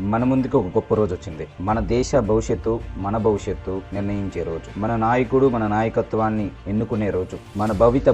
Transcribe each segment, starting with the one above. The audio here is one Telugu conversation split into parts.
మన ముందుకు ఒక గొప్ప రోజు వచ్చింది. మన దేశ భవిష్యత్తు, మన భవిష్యత్తు నిర్ణయించే రోజు. మన నాయకుడు మన నాయకత్వాన్ని ఎన్నుకునే రోజు. మన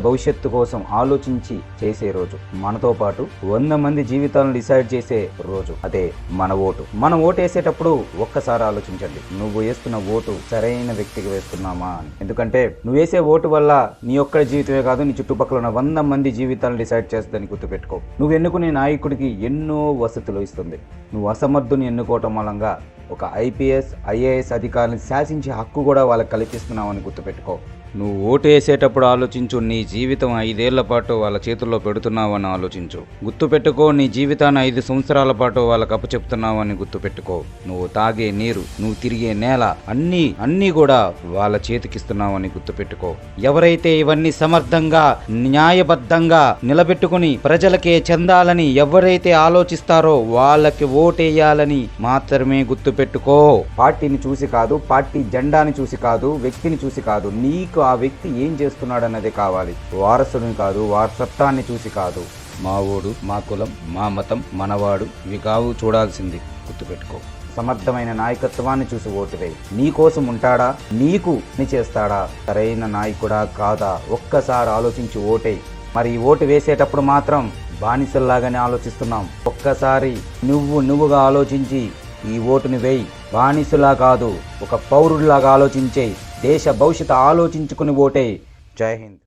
భవిష్యత్తు కోసం ఆలోచించి చేసే రోజు. మనతో పాటు 100 మంది జీవితాలను డిసైడ్ చేసే రోజు. అదే మన ఓటు. మనం ఓటు వేసేటప్పుడు ఒక్కసారి ఆలోచించండి, నువ్వు వేస్తున్న ఓటు సరైన వ్యక్తికి వేస్తున్నామా అని. ఎందుకంటే నువ్వు వేసే ఓటు వల్ల నీ ఒక్క జీవితమే కాదు, నీ చుట్టుపక్కల ఉన్న 100 మంది జీవితాలను డిసైడ్ చేస్తుందని గుర్తుపెట్టుకో. నువ్వు ఎన్నుకునే నాయకుడికి ఎన్నో వసతులు ఇస్తుంది. నువ్వు అసమర్థుని ఎన్నుకోవటం మూలంగా ఒక ఐపీఎస్ ఐఏఎస్ అధికారిని శాసించే హక్కు కూడా వాళ్ళకి కల్పిస్తున్నావని గుర్తుపెట్టుకో. నువ్వు ఓటు వేసేటప్పుడు ఆలోచించు, నీ జీవితం 5 ఏళ్ల పాటు వాళ్ళ చేతుల్లో పెడుతున్నావని ఆలోచించు. గుర్తుపెట్టుకో, నీ జీవితాన్ని 5 సంవత్సరాల పాటు వాళ్ళకి అప్పచెప్తున్నావని గుర్తుపెట్టుకో. నువ్వు తాగే నీరు, నువ్వు తిరిగే నేల అన్నీ కూడా వాళ్ళ చేతికిస్తున్నావని గుర్తుపెట్టుకో. ఎవరైతే ఇవన్నీ సమర్థంగా న్యాయబద్ధంగా నిలబెట్టుకుని ప్రజలకే చెందాలని ఎవరైతే ఆలోచిస్తారో వాళ్ళకి ఓటేయాలని మాత్రమే గుర్తుపెట్టుకో. పార్టీని చూసి కాదు, పార్టీ జెండాని చూసి కాదు, వ్యక్తిని చూసి కాదు, నీకు ఆ వ్యక్తి ఏం చేస్తున్నాడన్నదే కావాలి. వారసుడిని కాదు, వారసత్వాన్ని చూసి కాదు. మా ఓడు, మా కులం, మా మతం, మనవాడు ఇవి కావు చూడాల్సింది. గుర్తుపెట్టుకో. సమర్థమైన నాయకత్వాన్ని చూసి ఓటు వేయి. నీ కోసం ఉంటాడా, నీకు ని చేస్తాడా, సరైన నాయకుడా కాదా ఒక్కసారి ఆలోచించి ఓటేయి. మరి ఈ ఓటు వేసేటప్పుడు మాత్రం బానిసల్లాగానే ఆలోచిస్తున్నాం. ఒక్కసారి నువ్వుగా ఆలోచించి ఈ ఓటుని వేయి. బానిసలా కాదు, ఒక పౌరుడిలాగా ఆలోచించే, దేశ భవిష్యత్తు ఆలోచించుకుని ఓటేయి. జై హింద్.